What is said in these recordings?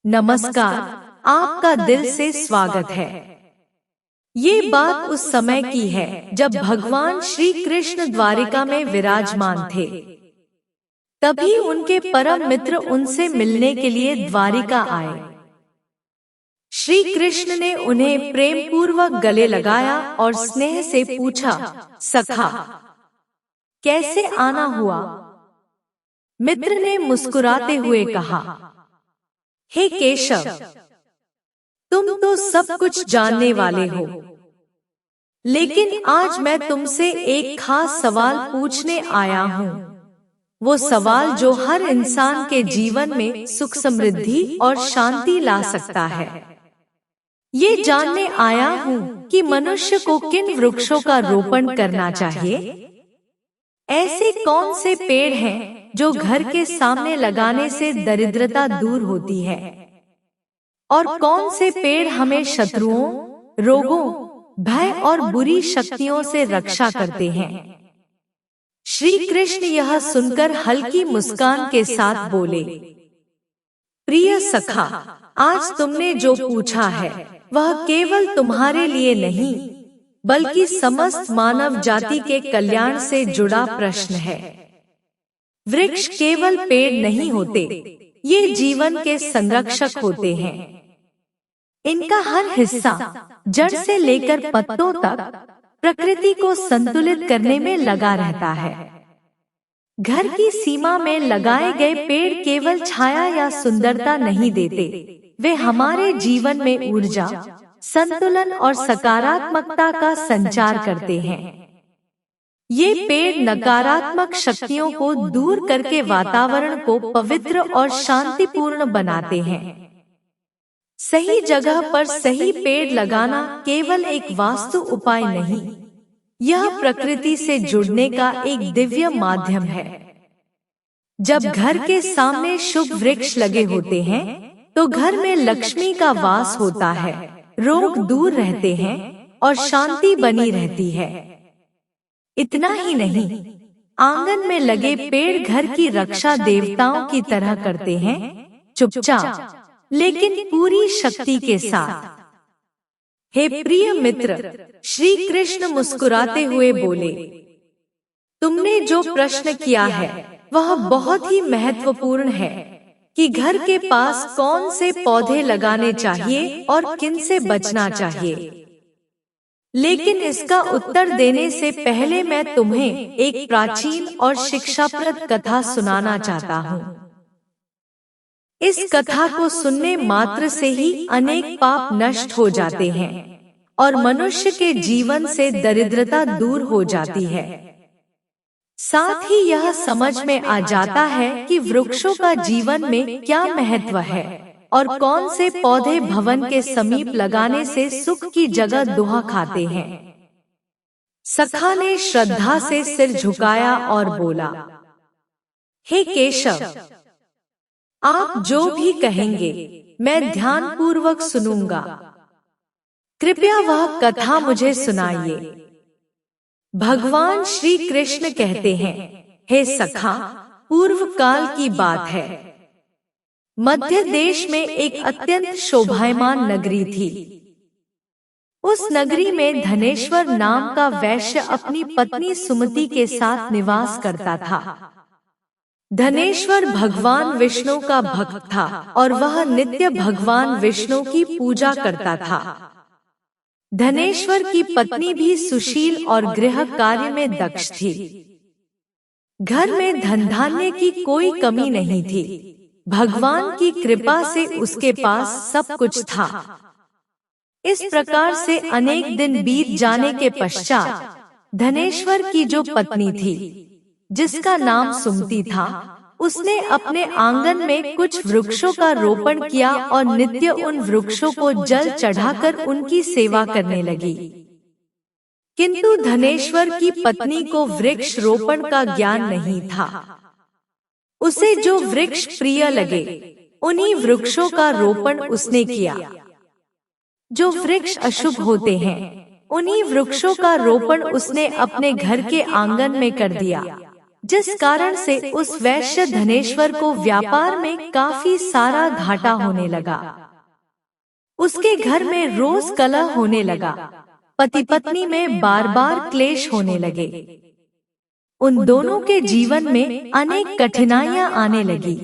नमस्कार, आपका दिल से स्वागत है। ये बात उस समय की है जब भगवान श्री कृष्ण द्वारिका में विराजमान थे। तभी उनके परम मित्र उनसे मिलने के लिए द्वारिका आए। श्री कृष्ण ने उन्हें प्रेम पूर्वक गले लगाया और स्नेह से पूछा, सखा, कैसे आना हुआ? मित्र ने मुस्कुराते हुए कहा, हे केशव, तुम तो सब कुछ जानने वाले हो, लेकिन आज मैं तुमसे एक खास सवाल पूछने आया हूँ। वो सवाल जो हर इंसान के जीवन में सुख समृद्धि और शांति ला सकता है। ये जानने आया हूँ कि मनुष्य को किन वृक्षों का रोपण करना चाहिए। ऐसे कौन से पेड़ हैं जो घर के सामने लगाने से दरिद्रता दूर होती है, और कौन से पेड़ हमें शत्रुओं, रोगों, भय और बुरी शक्तियों से रक्षा करते हैं। श्री कृष्ण यह सुनकर हल्की मुस्कान के साथ बोले, प्रिय सखा, आज तुमने जो पूछा है वह केवल तुम्हारे लिए नहीं बल्कि समस्त मानव जाति के कल्याण से जुड़ा प्रश्न है। वृक्ष केवल पेड़ नहीं होते, ये जीवन के संरक्षक होते हैं। इनका हर हिस्सा जड़ से लेकर पत्तों तक प्रकृति को संतुलित करने में लगा रहता है। घर की सीमा में लगाए गए पेड़ केवल छाया या सुंदरता नहीं देते, वे हमारे जीवन में ऊर्जा, संतुलन और सकारात्मकता का संचार करते हैं। ये पेड़ नकारात्मक शक्तियों को दूर करके वातावरण को पवित्र और शांतिपूर्ण बनाते हैं। सही जगह पर सही पेड़ लगाना केवल एक वास्तु उपाय नहीं, यह प्रकृति से जुड़ने का एक दिव्य माध्यम है। जब घर के सामने शुभ वृक्ष लगे होते हैं, तो घर में लक्ष्मी का वास होता है, रोग दूर रहते हैं और शांति बनी रहती है। इतना ही नहीं, आंगन में लगे पेड़ घर की रक्षा देवताओं की तरह करते हैं, चुपचाप लेकिन पूरी शक्ति के साथ। हे प्रिय मित्र, श्री कृष्ण मुस्कुराते हुए बोले, तुमने जो प्रश्न किया है वह बहुत ही महत्वपूर्ण है कि घर के पास कौन से पौधे लगाने चाहिए और किन से बचना चाहिए। लेकिन इसका उत्तर देने से पहले मैं तुम्हें एक प्राचीन और शिक्षाप्रद कथा सुनाना चाहता हूँ। इस कथा को सुनने मात्र से ही अनेक पाप नष्ट हो जाते हैं और मनुष्य के जीवन से दरिद्रता दूर हो जाती है। साथ ही यह समझ में आ जाता है कि वृक्षों का जीवन में क्या महत्व है और कौन से पौधे भवन के समीप लगाने से सुख की जगह दुहा खाते हैं। सखा ने श्रद्धा से सिर झुकाया और बोला, हे केशव, आप जो भी कहेंगे मैं ध्यान पूर्वक सुनूंगा। कृपया वह कथा मुझे सुनाइए। भगवान श्री कृष्ण कहते हैं, हे सखा, पूर्व काल की बात है। मध्य देश में एक अत्यंत शोभायमान नगरी थी। उस नगरी में धनेश्वर नाम का वैश्य अपनी पत्नी सुमति के साथ निवास करता था। धनेश्वर भगवान विष्णु का भक्त था और वह नित्य भगवान विष्णु की पूजा करता था। धनेश्वर की पत्नी भी सुशील और गृह कार्य में दक्ष थी। घर में धन धान्य की कोई कमी नहीं थी। भगवान की कृपा से उसके पास सब कुछ था। इस प्रकार से अनेक दिन बीत जाने के पश्चात धनेश्वर की जो पत्नी थी, जिसका नाम सुमति था, उसने अपने आंगन में कुछ वृक्षों का रोपण किया और नित्य उन वृक्षों को जल चढ़ाकर उनकी सेवा करने लगी। किंतु धनेश्वर की पत्नी को वृक्ष रोपण का ज्ञान नहीं था। उसे जो वृक्ष प्रिय लगे उन्हीं वृक्षों का रोपण उसने किया। जो वृक्ष अशुभ होते हैं, उन्हीं वृक्षों का रोपण उसने अपने घर के आंगन में कर दिया। जिस कारण से उस वैश्य धनेश्वर को व्यापार में काफी सारा घाटा होने लगा। उसके घर में रोज कलह होने लगा, पति पत्नी में बार बार क्लेश होने लगे। उन दोनों के जीवन में अनेक कठिनाइयां आने लगी।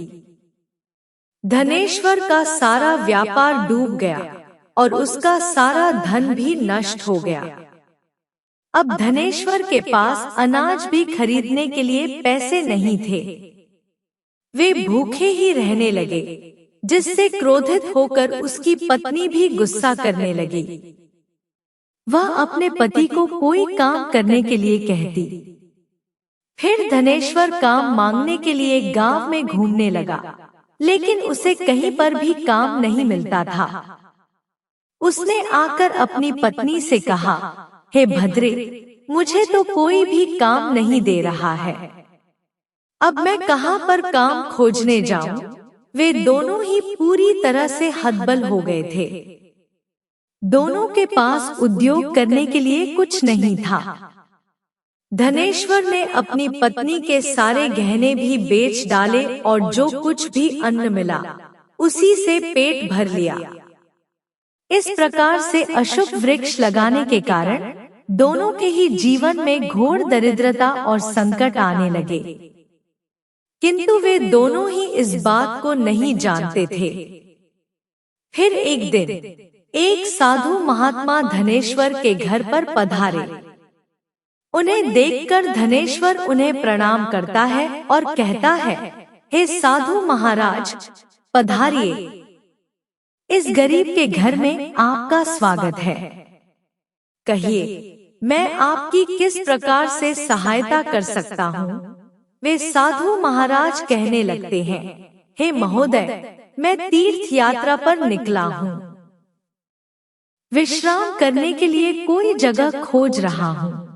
धनेश्वर का सारा व्यापार डूब गया और उसका सारा धन भी नष्ट हो गया। अब धनेश्वर के पास अनाज भी खरीदने के लिए पैसे नहीं थे। वे भूखे ही रहने लगे, जिससे क्रोधित होकर उसकी पत्नी भी गुस्सा करने लगी। वह अपने पति को कोई काम करने के लिए कहती। फिर धनेश्वर काम मांगने के लिए गांव में घूमने लगा, लेकिन उसे कहीं पर भी काम नहीं मिलता था। उसने आकर अपनी पत्नी से कहा, हे भद्रे, मुझे तो कोई भी काम नहीं दे रहा है। अब मैं कहाँ पर काम खोजने जाऊं? वे दोनों ही पूरी तरह से हतबल हो गए थे। दोनों के पास उद्योग करने के लिए कुछ नहीं था। धनेश्वर ने अपनी पत्नी के सारे गहने भी बेच डाले और जो कुछ भी अन्न मिला उसी से पेट भर लिया। इस प्रकार से अशुभ वृक्ष लगाने के कारण दोनों के ही जीवन में घोर दरिद्रता और संकट आने लगे। किंतु वे दोनों ही इस बात को नहीं जानते थे। फिर एक दिन एक साधु महात्मा धनेश्वर के घर पर पधारे। उन्हें देखकर धनेश्वर उन्हें प्रणाम करता है और कहता है, हे साधु महाराज, पधारिए। इस गरीब के घर में आपका स्वागत है। कहिए, मैं आपकी किस प्रकार से सहायता कर सकता हूँ? वे साधु महाराज कहने लगते हैं, हे महोदय, मैं तीर्थ यात्रा पर निकला हूँ। विश्राम करने के लिए कोई जगह खोज रहा हूँ।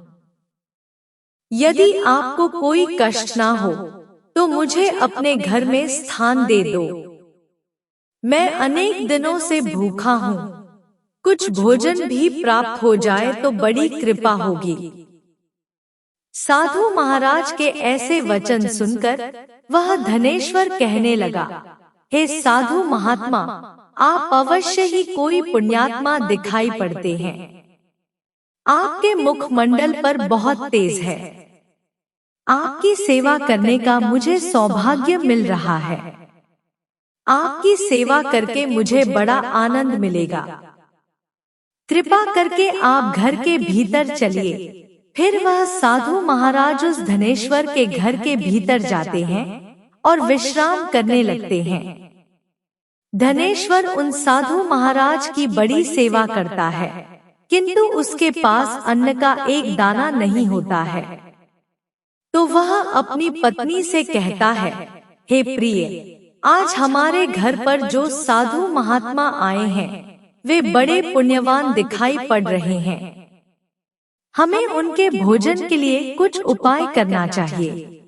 यदि आपको कोई कष्ट ना हो तो मुझे अपने घर में स्थान दे दो। मैं अनेक दिनों से भूखा हूँ। कुछ भोजन भी प्राप्त हो जाए तो बड़ी कृपा होगी। साधु महाराज के ऐसे वचन सुनकर वह धनेश्वर कहने लगा, हे साधु महात्मा, आप अवश्य ही कोई पुण्यात्मा दिखाई पड़ते हैं। आपके मुखमंडल पर बहुत तेज है। आपकी सेवा करने का मुझे सौभाग्य मिल रहा है। आपकी सेवा करके मुझे बड़ा आनंद मिलेगा। कृपा करके आप घर के भीतर चलिए। फिर वह साधु महाराज उस धनेश्वर के घर के भीतर जाते हैं और विश्राम करने लगते हैं। धनेश्वर उन साधु महाराज की बड़ी सेवा करता है, किंतु उसके पास अन्न का एक दाना नहीं होता है। तो वह अपनी पत्नी से कहता है, हे प्रिय, आज हमारे घर पर जो साधु महात्मा आए हैं वे बड़े पुण्यवान दिखाई पड़ रहे हैं। हमें उनके भोजन के लिए कुछ उपाय करना चाहिए।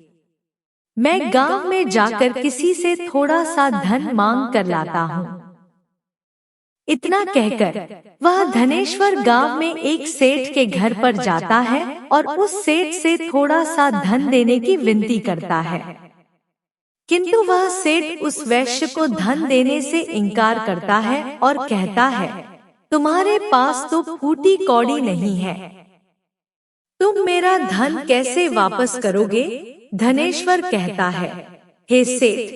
मैं गांव में जाकर किसी से थोड़ा सा धन मांग कर लाता हूँ। इतना कहकर वह धनेश्वर गांव में एक सेठ के घर पर जाता है और उस सेठ से थोड़ा सा धन देने की विनती करता है। किंतु वह सेठ उस वैश्य को धन देने से इनकार करता है और कहता है, तुम्हारे पास तो फूटी कौड़ी नहीं है, तुम मेरा धन कैसे वापस करोगे? धनेश्वर कहता है, हे सेठ,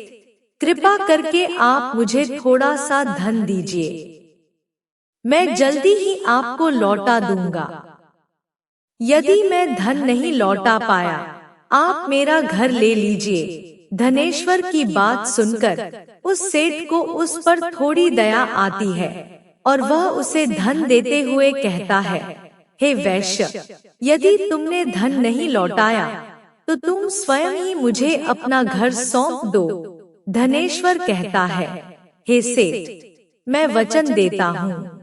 कृपा करके आप मुझे थोड़ा सा धन दीजिए, मैं जल्दी ही आपको लौटा दूंगा। यदि मैं धन नहीं लौटा पाया, आप मेरा घर ले लीजिए। धनेश्वर की बात सुनकर उस सेठ को उस पर थोड़ी दया आती है और वह उसे धन देते हुए कहता है, हे वैश्य, यदि तुमने धन नहीं लौटाया तो तुम स्वयं ही मुझे अपना घर सौंप दो। धनेश्वर कहता है, हे सेठ, मैं वचन देता हूँ,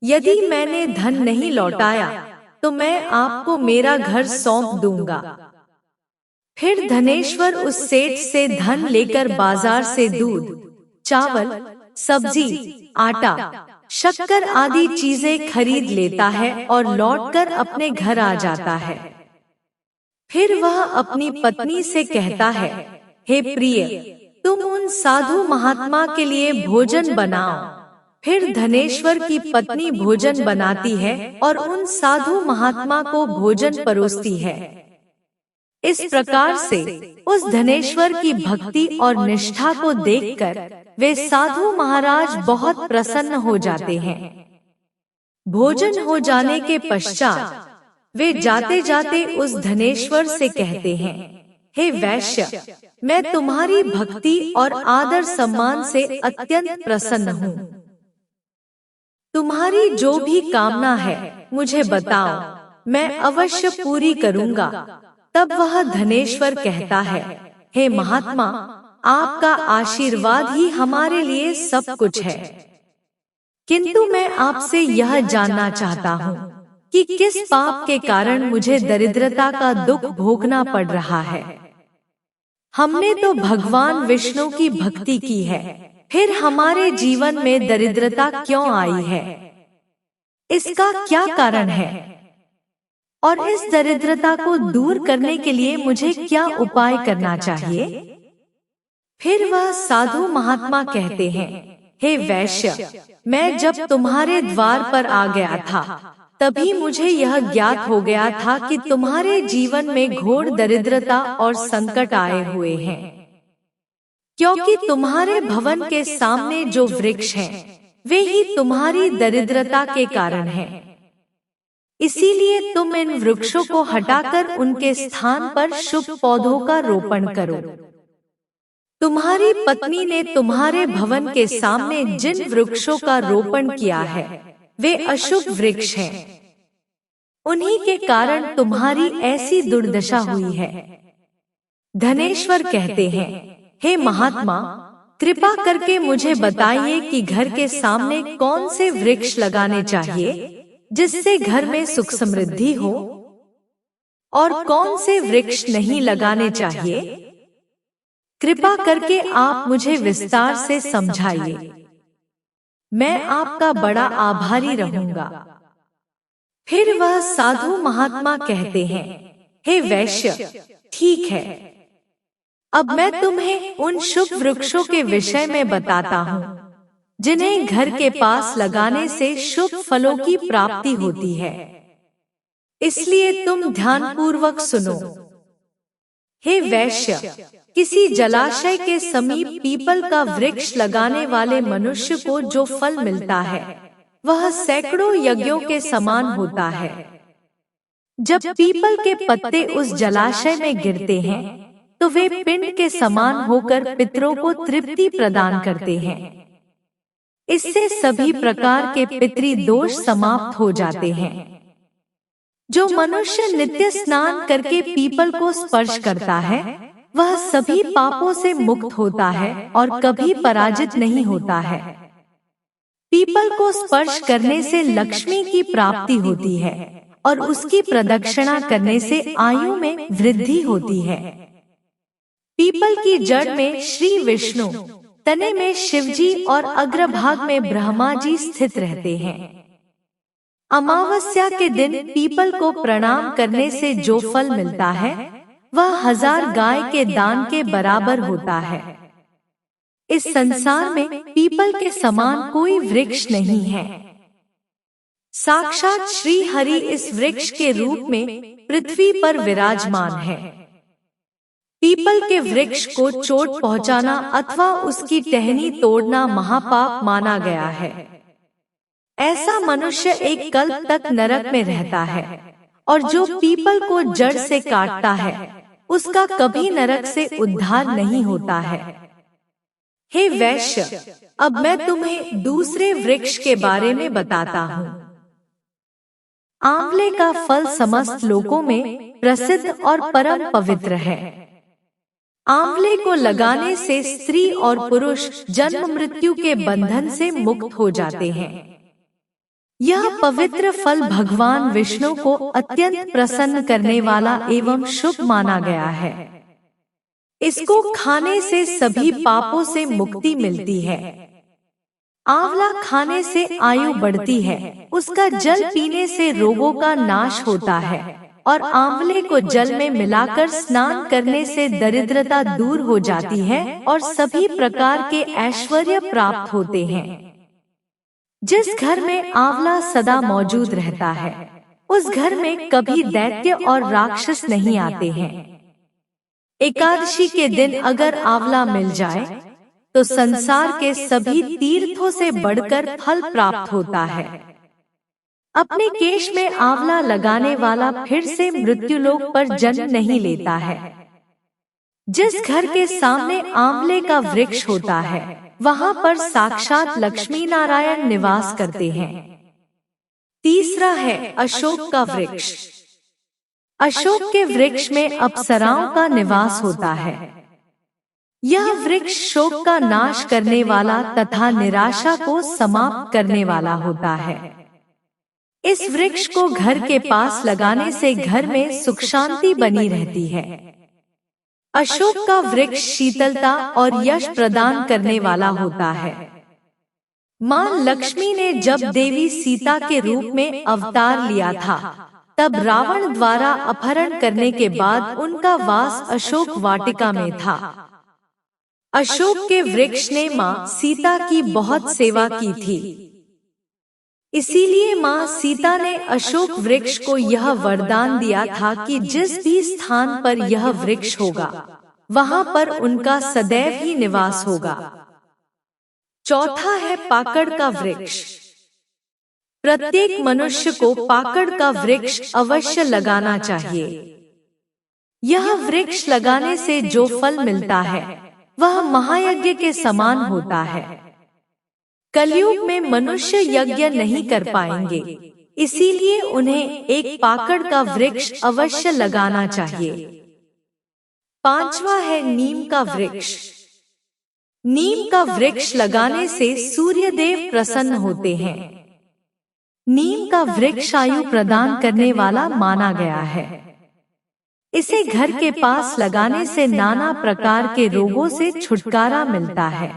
यदि मैंने धन नहीं लौटाया तो मैं आपको मेरा घर सौंप दूंगा। फिर धनेश्वर उस सेठ से धन लेकर बाजार से दूध, चावल, सब्जी, आटा, शक्कर आदि चीजें खरीद लेता है और लौटकर अपने घर आ जाता है। फिर वह अपनी पत्नी से कहता है, हे प्रिय, तुम उन साधु महात्मा के लिए भोजन बनाओ। फिर धनेश्वर की पत्नी भोजन बनाती है और उन साधु महात्मा को भोजन परोसती है। इस प्रकार से उस धनेश्वर की भक्ति और निष्ठा को देखकर वे साधु महाराज बहुत प्रसन्न हो जाते हैं। भोजन हो जाने के पश्चात वे जाते जाते उस धनेश्वर से कहते हैं, हे वैश्य, मैं तुम्हारी भक्ति और आदर सम्मान से अत्यंत प्रसन्न हूँ। तुम्हारी जो भी कामना है मुझे बताओ, मैं अवश्य पूरी करूँगा। तब वह धनेश्वर कहता है, हे महात्मा, आपका आशीर्वाद ही हमारे लिए सब कुछ है। किंतु मैं आपसे यह जानना चाहता हूँ कि किस पाप के कारण मुझे दरिद्रता का दुख भोगना पड़ रहा है। हमने तो भगवान विष्णु की भक्ति की है, फिर हमारे जीवन में दरिद्रता क्यों आई है? इसका क्या कारण है? और इस दरिद्रता को दूर करने के लिए मुझे क्या उपाय करना चाहिए? फिर वह साधु महात्मा कहते हैं, हे वैश्य, मैं जब तुम्हारे द्वार पर आ गया था तभी मुझे यह ज्ञात हो गया था कि तुम्हारे जीवन में घोर दरिद्रता और संकट आए हुए हैं, क्योंकि तुम्हारे भवन के सामने जो वृक्ष हैं, वे ही तुम्हारी दरिद्रता के कारण हैं। इसीलिए तुम इन वृक्षों को हटाकर उनके स्थान पर शुभ पौधों का रोपण करो। तुम्हारी पत्नी ने तुम्हारे भवन के सामने जिन वृक्षों का रोपण किया है वे अशुभ वृक्ष हैं। उन्हीं के कारण तुम्हारी ऐसी दुर्दशा हुई है। धनेश्वर कहते हैं, हे महात्मा, कृपा करके मुझे बताइए कि घर के सामने कौन से वृक्ष लगाने चाहिए जिससे घर में सुख समृद्धि हो, और कौन से वृक्ष नहीं लगाने चाहिए। कृपा करके आप मुझे विस्तार से समझाइए। मैं आपका बड़ा आभारी रहूंगा। फिर वह साधु महात्मा कहते हैं, हे वैश्य, ठीक है, अब मैं तुम्हें उन शुभ वृक्षों के विषय में बताता हूँ जिन्हें घर के पास लगाने से शुभ फलों की प्राप्ति होती है। इसलिए तुम ध्यानपूर्वक सुनो। हे वैश्य, किसी जलाशय के समीप पीपल का वृक्ष लगाने वाले मनुष्य को जो फल मिलता है वह सैकड़ों यज्ञों के समान होता है। जब पीपल के पत्ते उस जलाशय में गिरते हैं तो वे पिंड के समान होकर पितरों को तृप्ति प्रदान करते हैं। इससे सभी प्रकार के पितरी दोष समाप्त हो जाते हैं। जो मनुष्य नित्य स्नान करके पीपल को स्पर्श करता है वह सभी पापों से मुक्त होता है और कभी पराजित नहीं होता है। पीपल को स्पर्श करने से लक्ष्मी की प्राप्ति होती है और उसकी प्रदक्षिणा करने से आयु में वृद्धि होती है। पीपल की जड़ में श्री विष्णु, तने में शिवजी और अग्रभाग में ब्रह्मा जी स्थित रहते हैं। अमावस्या के दिन पीपल को प्रणाम करने से जो फल मिलता है वह 1000 गाय के दान के बराबर होता है। इस संसार में पीपल के समान कोई वृक्ष नहीं है। साक्षात श्री हरि इस वृक्ष के रूप में पृथ्वी पर विराजमान है। पीपल के वृक्ष को चोट पहुंचाना अथवा उसकी टहनी तोड़ना महापाप माना गया है। ऐसा मनुष्य एक कल्प तक नरक में रहता है और जो पीपल को जड़ से काटता है उसका कभी नरक से उद्धार नहीं होता है। हे वैश्य, अब मैं तुम्हें दूसरे वृक्ष के बारे में बताता हूँ। आंवले का फल समस्त लोकों में प्रसिद्ध और परम पवित्र है। आंवले को लगाने से स्त्री और पुरुष जन्म मृत्यु के बंधन से मुक्त हो जाते हैं। यह पवित्र फल भगवान विष्णु को अत्यंत प्रसन्न करने वाला एवं शुभ माना गया है। इसको खाने से सभी पापों से मुक्ति मिलती है। आंवला खाने से आयु बढ़ती है, उसका जल पीने से रोगों का नाश होता है और आंवले को जल में मिलाकर स्नान करने से दरिद्रता दूर हो जाती है और सभी प्रकार के ऐश्वर्य प्राप्त होते हैं। जिस घर में आंवला सदा मौजूद रहता है, उस घर में कभी दैत्य और राक्षस नहीं आते हैं। एकादशी के दिन अगर आंवला मिल जाए तो संसार के सभी तीर्थों से बढ़कर फल प्राप्त होता है। अपने केश में आंवला लगाने वाला फिर से मृत्युलोक पर जन्म नहीं लेता है। जिस घर के सामने आंवले का वृक्ष होता है, वहाँ पर साक्षात लक्ष्मी नारायण निवास करते हैं। तीसरा है अशोक का वृक्ष। अशोक के वृक्ष में अप्सराओं का निवास होता है। यह वृक्ष शोक का नाश करने वाला तथा निराशा को समाप्त करने वाला होता है। इस वृक्ष को घर के पास लगाने से घर में सुख शांति बनी रहती है। अशोक का वृक्ष शीतलता और यश प्रदान करने वाला होता है। मां लक्ष्मी ने जब देवी सीता के रूप में अवतार लिया था, तब रावण द्वारा अपहरण करने के बाद उनका वास अशोक वाटिका में था। अशोक के वृक्ष ने मां सीता की बहुत सेवा की थी। इसीलिए मां सीता ने अशोक वृक्ष को यह वरदान दिया था कि जिस भी स्थान पर यह वृक्ष होगा, वहां पर उनका सदैव ही निवास होगा। चौथा है पाकड़ का वृक्ष। प्रत्येक मनुष्य को पाकड़ का वृक्ष अवश्य लगाना चाहिए। यह वृक्ष लगाने से जो फल मिलता है, वह महायज्ञ के समान होता है। कलयुग में मनुष्य यज्ञ नहीं कर पाएंगे, इसीलिए उन्हें एक पाकड़ का वृक्ष अवश्य लगाना चाहिए। पांचवा है नीम का वृक्ष। नीम का वृक्ष लगाने से सूर्य देव प्रसन्न होते हैं। नीम का वृक्ष आयु प्रदान करने वाला माना गया है। इसे घर के पास लगाने से नाना प्रकार के रोगों से छुटकारा मिलता है।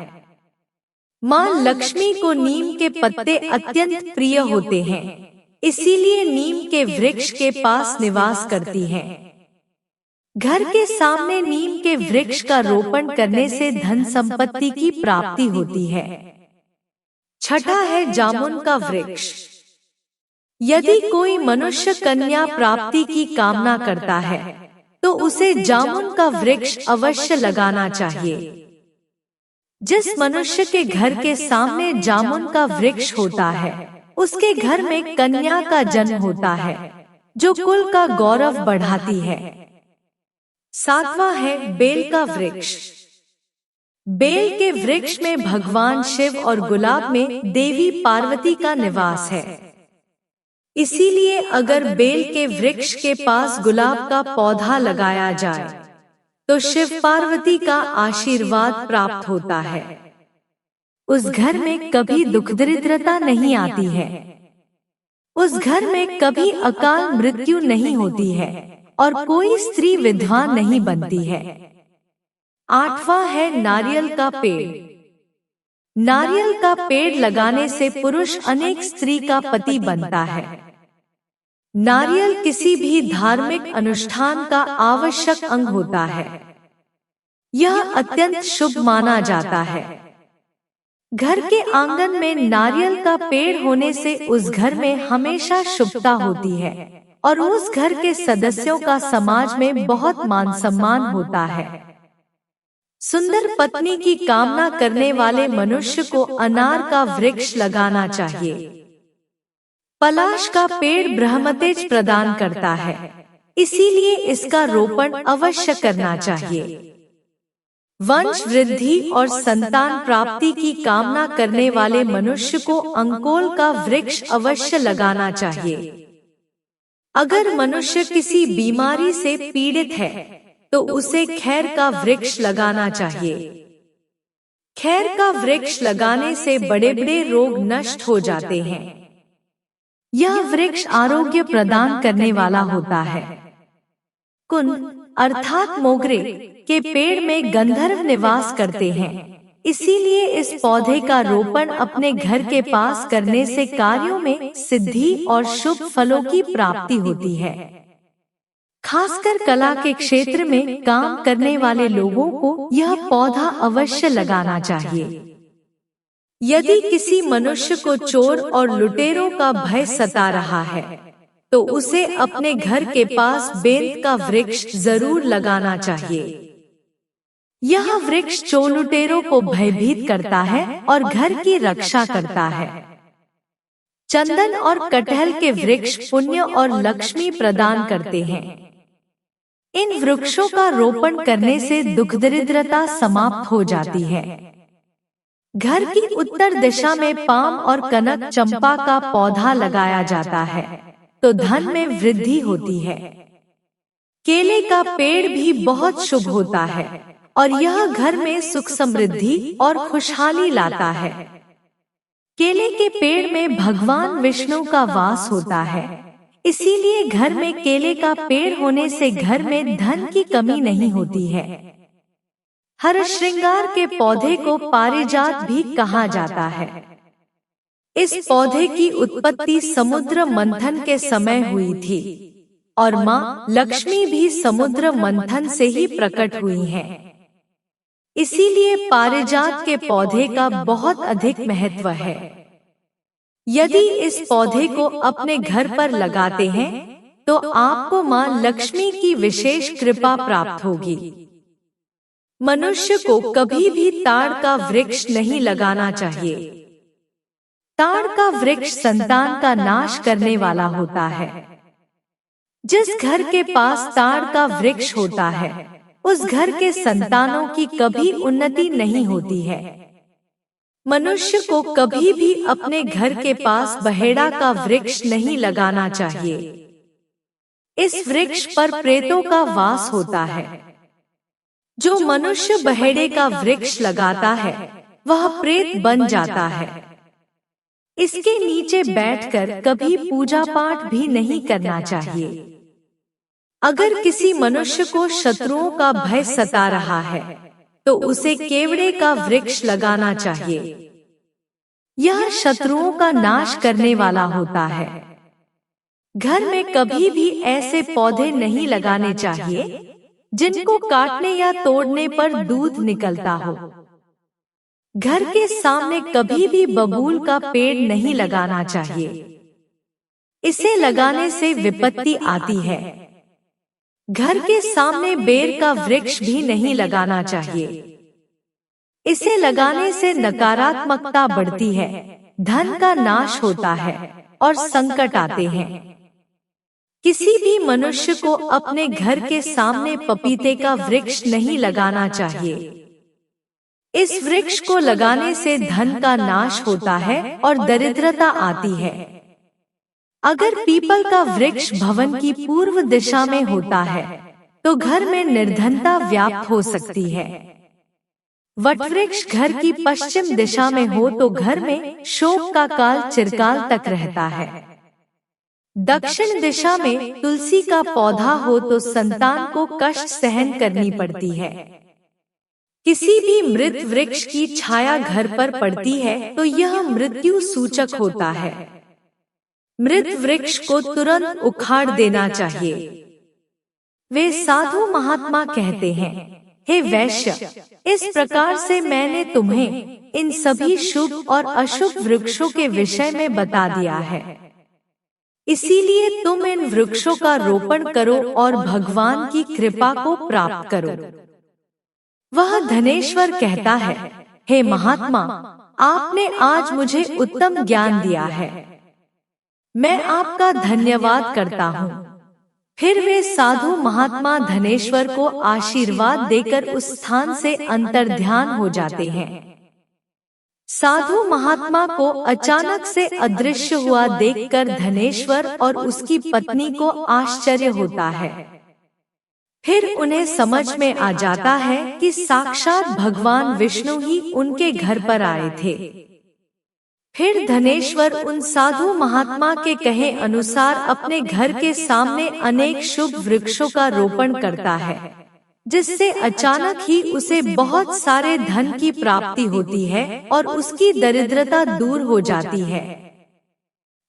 मां लक्ष्मी को नीम के पत्ते अत्यंत प्रिय होते हैं, इसीलिए नीम के वृक्ष के पास निवास करती हैं। घर के सामने नीम के वृक्ष का रोपण करने से धन संपत्ति की प्राप्ति होती है। छठा है जामुन का वृक्ष। यदि कोई मनुष्य कन्या प्राप्ति की कामना करता है, तो उसे जामुन का वृक्ष अवश्य लगाना चाहिए। जिस मनुष्य के घर के सामने जामुन का वृक्ष होता है, उसके घर में कन्या का जन्म होता है, जो कुल का गौरव बढ़ाती है। सातवां है बेल का वृक्ष। बेल के वृक्ष में भगवान शिव और गुलाब में देवी पार्वती का निवास है। इसीलिए अगर बेल के वृक्ष के पास गुलाब का पौधा लगाया जाए, तो शिव पार्वती का आशीर्वाद प्राप्त होता है। उस घर में कभी दुख दरिद्रता नहीं आती है। उस घर में कभी अकाल मृत्यु नहीं होती है और कोई स्त्री विधवा नहीं बनती है। आठवां है नारियल का पेड़। नारियल का पेड़ लगाने से पुरुष अनेक स्त्री का पति बनता है। नारियल किसी भी धार्मिक अनुष्ठान का आवश्यक अंग होता है। यह अत्यंत शुभ माना जाता है। घर के आंगन में नारियल का पेड़ होने से उस घर में हमेशा शुभता होती है और उस घर के सदस्यों का समाज में बहुत मान सम्मान होता है। सुंदर पत्नी की कामना करने वाले मनुष्य को अनार का वृक्ष लगाना चाहिए। पलाश का पेड़ ब्रह्मतेज प्रदान करता है, इसीलिए इसका रोपण अवश्य करना चाहिए। वंश वृद्धि और संतान प्राप्ति की कामना करने वाले मनुष्य को अंकोल का वृक्ष अवश्य लगाना चाहिए। अगर मनुष्य किसी बीमारी से पीड़ित है, तो उसे खैर का वृक्ष लगाना चाहिए। खैर का वृक्ष लगाने से बड़े बड़े रोग नष्ट हो जाते हैं। यह वृक्ष आरोग्य प्रदान करने वाला होता है। कुंद अर्थात मोगरे के पेड़ में गंधर्व निवास करते हैं, इसीलिए इस पौधे का रोपण अपने घर के पास करने से कार्यों में सिद्धि और शुभ फलों की प्राप्ति होती है। खासकर कला के क्षेत्र में काम करने वाले लोगों को यह पौधा अवश्य लगाना चाहिए। यदि किसी मनुष्य को चोर और लुटेरों का भय सता रहा है, तो उसे अपने घर के पास बेंत का वृक्ष जरूर लगाना चाहिए। यह वृक्ष चोर लुटेरों को भयभीत करता है और घर की रक्षा करता है। चंदन और कटहल के वृक्ष पुण्य और लक्ष्मी प्रदान करते हैं। इन वृक्षों का रोपण करने से दुख दरिद्रता समाप्त हो जाती है। घर की उत्तर दिशा में पाम और कनक चंपा का पौधा लगाया जाता है तो धन में वृद्धि होती है। केले का पेड़ भी बहुत शुभ होता है और यह घर में सुख समृद्धि और खुशहाली लाता है। केले के पेड़ में भगवान विष्णु का वास होता है, इसीलिए घर में केले का पेड़ होने से घर में धन की कमी नहीं होती है। हर श्रृंगार के पौधे को पारिजात भी कहा जाता है। इस पौधे की उत्पत्ति समुद्र मंथन के समय हुई थी और माँ लक्ष्मी भी समुद्र मंथन से ही प्रकट हुई हैं। इसीलिए पारिजात के पौधे का बहुत अधिक महत्व है। यदि इस पौधे को अपने घर पर लगाते हैं तो आपको माँ लक्ष्मी की विशेष कृपा प्राप्त होगी। मनुष्य को कभी भी ताड़ का वृक्ष नहीं लगाना चाहिए। ताड़ का वृक्ष संतान का नाश करने वाला होता है। जिस घर के पास ताड़ का वृक्ष होता है, उस घर के संतानों की कभी उन्नति नहीं होती है। मनुष्य को कभी भी अपने घर के पास बहेड़ा का वृक्ष नहीं लगाना चाहिए। इस वृक्ष पर प्रेतों का वास होता है। जो मनुष्य बहेड़े का वृक्ष लगाता है वह प्रेत बन जाता है। इसके नीचे बैठकर कभी पूजा पाठ भी नहीं करना चाहिए। अगर किसी मनुष्य को शत्रुओं का भय सता रहा है तो उसे केवड़े का वृक्ष लगाना चाहिए। यह शत्रुओं का नाश करने वाला होता है। घर में कभी भी ऐसे पौधे नहीं लगाने चाहिए जिनको काटने या तोड़ने पर दूध निकलता हो। घर के सामने कभी भी बबूल का पेड़ नहीं लगाना चाहिए। इसे लगाने से विपत्ति आती है। घर के सामने बेर का वृक्ष भी नहीं लगाना चाहिए। इसे लगाने से नकारात्मकता बढ़ती है, धन का नाश होता है और संकट आते हैं। किसी भी मनुष्य को अपने घर के सामने पपीते का वृक्ष नहीं लगाना चाहिए। इस वृक्ष को लगाने से धन का नाश होता है और दरिद्रता आती है। अगर पीपल का वृक्ष भवन की पूर्व दिशा में होता है तो घर में निर्धनता व्याप्त हो सकती है। वटवृक्ष घर की पश्चिम दिशा में हो तो घर में शोक का काल चिरकाल तक रहता है। दक्षिण दिशा में तुलसी का पौधा हो तो संतान को कष्ट सहन करनी पड़ती है। किसी भी मृत वृक्ष की छाया घर पर पड़ती है तो यह मृत्यु सूचक होता है। मृत वृक्ष को तुरंत उखाड़ देना चाहिए। वे साधु महात्मा कहते हैं, हे वैश्य, इस प्रकार से मैंने तुम्हें इन सभी शुभ और अशुभ वृक्षों के विषय में बता दिया है। इसीलिए तुम इन वृक्षों का रोपण करो और भगवान की कृपा को प्राप्त करो। वह धनेश्वर कहता है, हे महात्मा, आपने आज मुझे उत्तम ज्ञान दिया है। मैं आपका धन्यवाद करता हूँ। फिर वे साधु महात्मा धनेश्वर को आशीर्वाद देकर उस स्थान से अंतर्ध्यान हो जाते हैं। साधु महात्मा को अचानक से अदृश्य हुआ देखकर धनेश्वर और उसकी पत्नी को आश्चर्य होता है। फिर उन्हें समझ में आ जाता है कि साक्षात भगवान विष्णु ही उनके घर पर आए थे। फिर धनेश्वर उन साधु महात्मा के कहे अनुसार अपने घर के सामने अनेक शुभ वृक्षों का रोपण करता है, जिससे अचानक ही उसे बहुत सारे धन की प्राप्ति होती है और उसकी दरिद्रता दूर हो जाती है।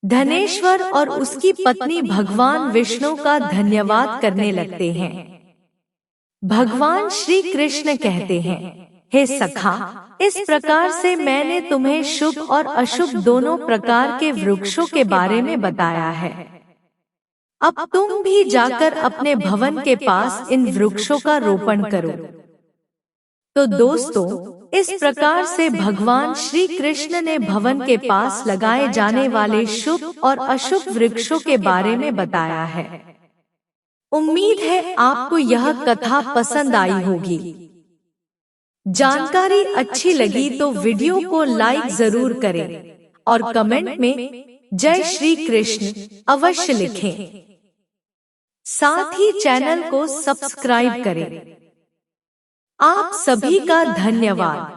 धनेश्वर और उसकी पत्नी भगवान विष्णु का धन्यवाद करने लगते हैं। भगवान श्री कृष्ण कहते हैं, हे सखा, इस प्रकार से मैंने तुम्हें शुभ और अशुभ दोनों प्रकार के वृक्षों के बारे में बताया है। अब तुम भी जाकर अपने भवन के पास इन वृक्षों का रोपण करो। तो दोस्तों, इस प्रकार से भगवान श्री कृष्ण ने भवन के पास लगाए जाने वाले शुभ और अशुभ वृक्षों के बारे में बताया है। उम्मीद है आपको यह कथा पसंद आई होगी। जानकारी अच्छी लगी तो वीडियो को लाइक जरूर करें और कमेंट में जय श्री कृष्ण अवश्य लिखें। साथ ही चैनल को सब्सक्राइब करें। आप सभी का धन्यवाद।